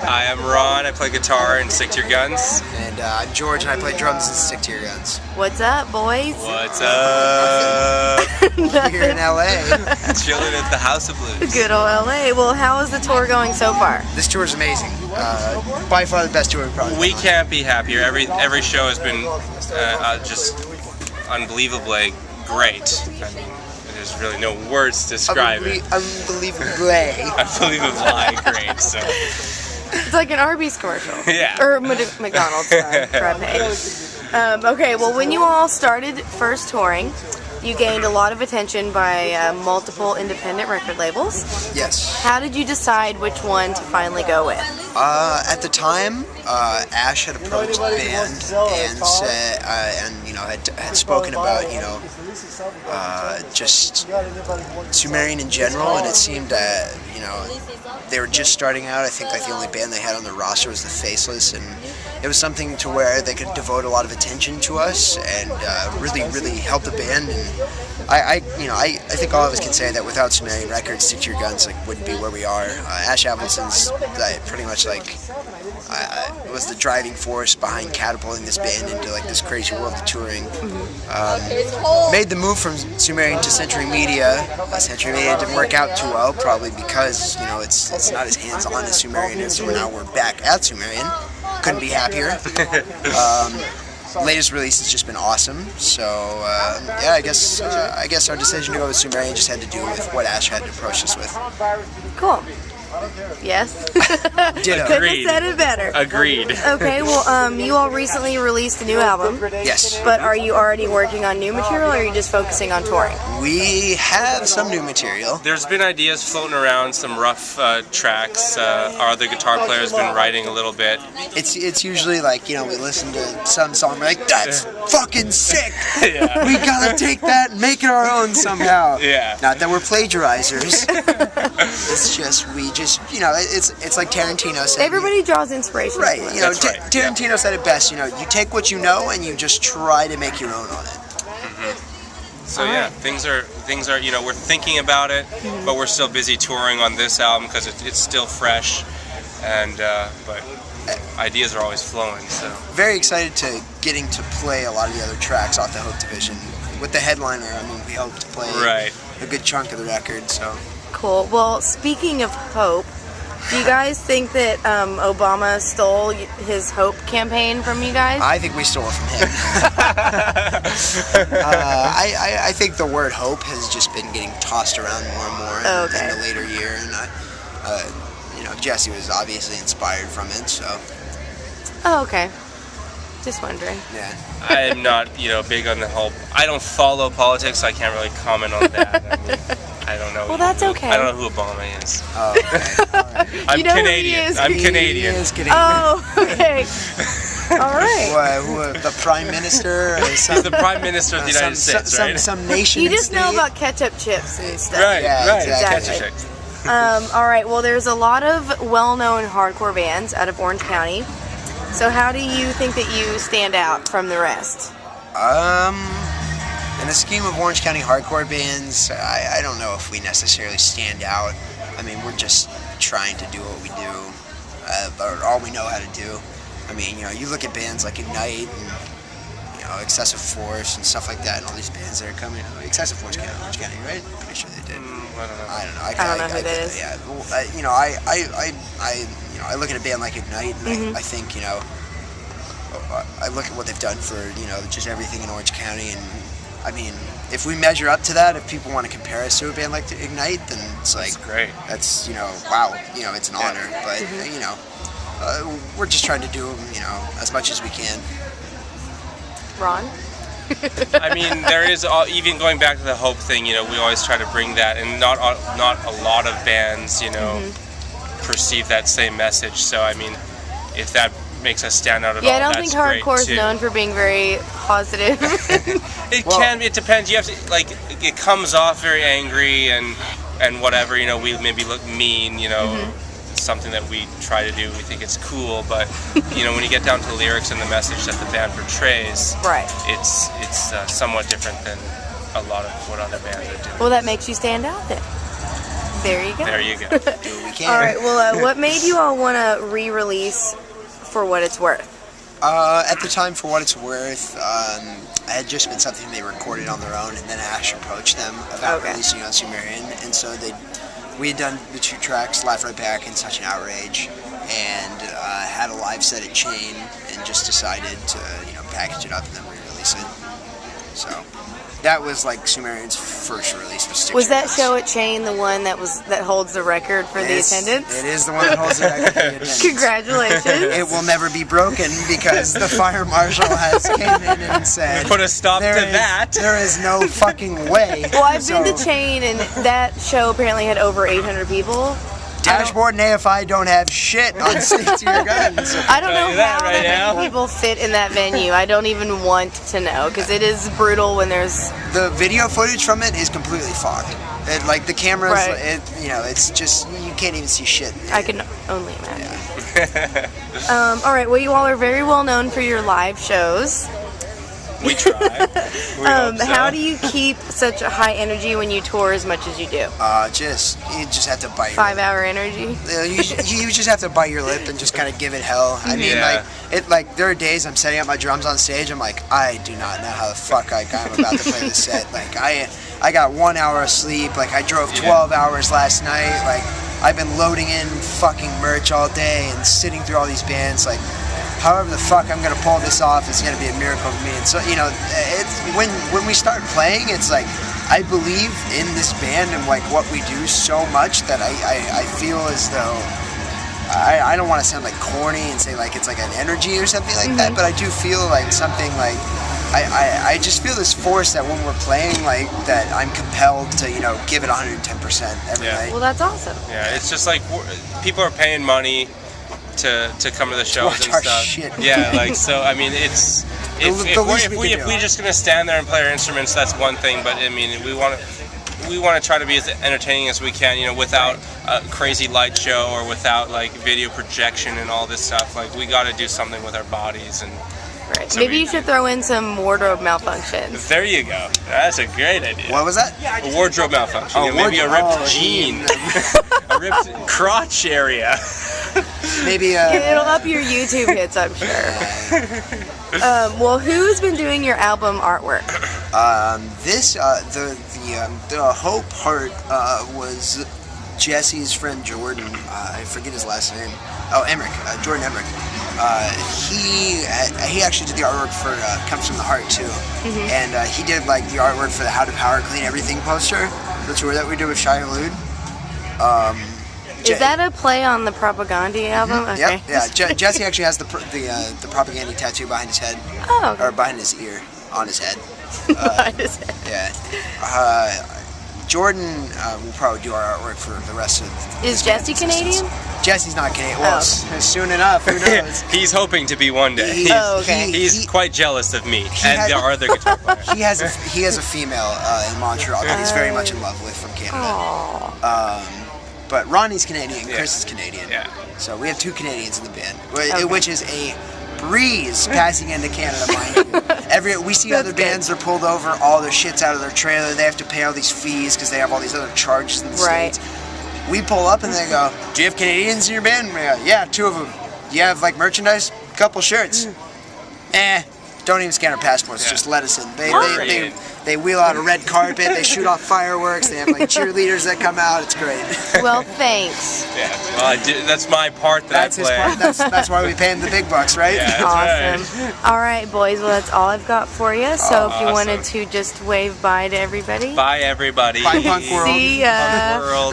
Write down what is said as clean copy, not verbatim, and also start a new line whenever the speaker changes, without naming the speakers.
I am Ron. I play guitar and Stick to Your Guns.
And I'm George, and I play drums and Stick to Your Guns.
What's up, boys?
What's up?
We're here in LA.
Chilling at the House of Blues.
Good old LA. Well, how is the tour going so far?
This tour is amazing. By far the best tour we've probably
We
done.
can't be happier. Every show has been just unbelievably great. I mean, there's really no words to describe it.
Unbelievably.
Unbelievably great. So.
It's like an Arby's commercial.
Yeah.
Or McDonald's frappe. Okay, well, when you all started first touring, you gained a lot of attention by multiple independent record labels.
Yes.
How did you decide which one to finally go with?
At the time, Ash had approached the band and said, had spoken about, just Sumerian in general, and it seemed that, they were just starting out. I think like the only band they had on their roster was the Faceless, and it was something to where they could devote a lot of attention to us and really help the band. And I think all of us can say that without Sumerian Records, Stick to Your Guns wouldn't be where we are. Ash Avelson's pretty much was the driving force behind catapulting this band into this crazy world of touring. Made the move from Sumerian to Century Media. Century Media didn't work out too well, probably because it's not as hands-on as Sumerian is. So now we're back at Sumerian. Couldn't be happier. Latest release has just been awesome. So yeah, I guess our decision to go with Sumerian just had to do with what Ash had to approach us with.
Cool. Yes.
Ditto.
Couldn't have said it better.
Agreed.
Okay, well, you all recently released a new album.
Yes.
But are you already working on new material, or are you just focusing on touring?
We have some new material.
There's been ideas floating around, some rough tracks. Our other guitar player's been writing a little bit.
It's usually we listen to some song, we're like, that's fucking sick!
Yeah.
We gotta take that and make it our own somehow.
Yeah.
Not that we're plagiarizers. It's just, it's like Tarantino said.
Everybody draws inspiration.
Right,
from it.
That's right.
Tarantino said it best, you take what you know and you just try to make your own on it.
So yeah, things are we're thinking about it, but we're still busy touring on this album because it's still fresh, and but ideas are always flowing. So
very excited to getting to play a lot of the other tracks off the Hope Division with the headliner. I mean, we hope to play a good chunk of the record. So
cool. Well, speaking of hope, do you guys think that Obama stole his Hope campaign from you guys?
I think we stole it from him. I think the word hope has just been getting tossed around more and more in the later year, and Jesse was obviously inspired from it. So.
Oh, okay. Just wondering.
Yeah.
I am not big on the whole. I don't follow politics, so I can't really comment on that. I mean, I don't know.
Well, that's okay.
I don't know who Obama is.
Oh, okay. All right.
I'm
You know who he
Canadian.
is?
I'm Canadian.
He is Canadian.
Oh, okay. All right.
Who, the Prime Minister?
He's the Prime Minister of the United States, right?
Some nation.
You just know about ketchup chips and stuff.
Right,
Yeah,
right.
exactly.
Catch a chick.
All right. Well, there's a lot of well-known hardcore bands out of Orange County. So how do you think that you stand out from the rest?
In the scheme of Orange County hardcore bands, I don't know if we necessarily stand out. I mean, we're just trying to do what we do, or all we know how to do. I mean, you look at bands like Ignite and Excessive Force and stuff like that, and all these bands that are coming. Excessive Force came out of Orange County, right? Pretty sure they did.
I don't know.
I don't know who that is.
Yeah, I look at a band like Ignite, and I think I look at what they've done for just everything in Orange County, and I mean, if we measure up to that, if people want to compare us to a band like Ignite, then it's like
that's great.
That's wow, it's an honor. But we're just trying to do as much as we can.
Ron?
I mean, there is even going back to the Hope thing. We always try to bring that, and not a lot of bands, perceive that same message. So I mean, if that makes us stand out at all,
I don't think hardcore is known for being very positive.
It depends. You have to it comes off very angry and whatever. We maybe look mean. Something that we try to do. We think it's cool, but when you get down to the lyrics and the message that the band portrays,
right?
It's somewhat different than a lot of what other bands are doing.
Well, that makes you stand out then.
There you go.
Do what we can.
All right. Well, what made you all want to re-release For What It's Worth?
At the time, For What It's Worth, it had just been something they recorded on their own, and then Ash approached them about releasing on Sumerian, and so we had done the 2 tracks, Laugh Right Back and Such an Outrage, and had a live set at Chain, and just decided to package it up and then re-release it. So that was like Sumerian's first release.
Was that show at Chain the one that holds the record for the attendance?
It is the one that holds the record for the attendance.
Congratulations.
It will never be broken because the fire marshal has came in and said,
put a stop to that.
There is no fucking way.
Well, I've been to Chain, and that show apparently had over 800 people.
Dashboard and AFI don't have shit on Stick to Your Guns.
I don't know how that many people fit in that venue. I don't even want to know, because it is brutal when there's...
The video footage from it is completely fogged. Like the cameras, it's just, you can't even see shit.
I can only imagine. Yeah. All right, well, you all are very well known for your live shows.
We try.
How do you keep such a high energy when you tour as much as you do?
You just have to bite.
5-hour energy.
You just have to bite your lip and just kind of give it hell. I mean, there are days I'm setting up my drums on stage. I'm like, I do not know how the fuck I'm about to play this set. Like I got 1 hour of sleep. Like I drove 12 hours last night. Like I've been loading in fucking merch all day and sitting through all these bands. Like, however the fuck I'm gonna pull this off is gonna be a miracle to me. And so, it's when we start playing, it's like I believe in this band and like what we do so much that I feel as though I don't want to sound like corny and say like it's like an energy or something like that, but I do feel like something like I just feel this force that when we're playing, like that I'm compelled to give it 110% every night.
Well, that's awesome.
Yeah, it's just like people are paying money to come to the shows and stuff.
Shit.
Yeah, like so. I mean, it's if we're just gonna stand there and play our instruments, that's one thing. But I mean, we want to try to be as entertaining as we can, without a crazy light show or without like video projection and all this stuff. Like we got to do something with our bodies and.
Right. So maybe you should throw in some wardrobe malfunctions.
There you go. That's a great idea.
What was that?
A wardrobe malfunction. Maybe a ripped jean, a ripped crotch area.
Maybe
it'll up your YouTube hits, I'm sure. Well, who's been doing your album artwork?
The Hope Heart was Jesse's friend Jordan. I forget his last name. Oh, Emmerich. Jordan Emmerich. He actually did the artwork for Comes From the Heart too, and he did like the artwork for the How to Power Clean Everything poster, the tour that we did with Shia Lude.
Is that a play on the Propaganda album? Okay.
Yeah. Jesse actually has the Propaganda tattoo behind his head, or behind his ear, on his head.
Behind his head.
Yeah. Jordan will probably do our artwork for the rest of.
Is Jesse Canadian?
Jesse's not Canadian. Well, soon enough. Who knows?
He's hoping to be one day. He's quite jealous of me and there are other guitar players.
He has a female in Montreal that he's very much in love with from Canada. But Ronnie's Canadian, Chris is Canadian. Yeah. So we have 2 Canadians in the band, which is a breeze passing into Canada, mind you. We see other bands are pulled over, all their shit's out of their trailer. They have to pay all these fees because they have all these other charges in the States. We pull up and they go, "Do you have Canadians in your band?" And we go, "Yeah, 2 of them. You have like merchandise? A couple shirts." Don't even scan our passports. Just let us in. They wheel out a red carpet. They shoot off fireworks. They have like cheerleaders that come out. It's great.
Well, thanks.
Yeah. Well, that's my part that I play.
His part. That's why we pay him the big bucks, right?
Yeah,
awesome.
Right.
All right, boys. Well, that's all I've got for you. So if you wanted to just wave bye to everybody.
Bye, everybody.
Bye, Punk World.
See ya.
Punk World.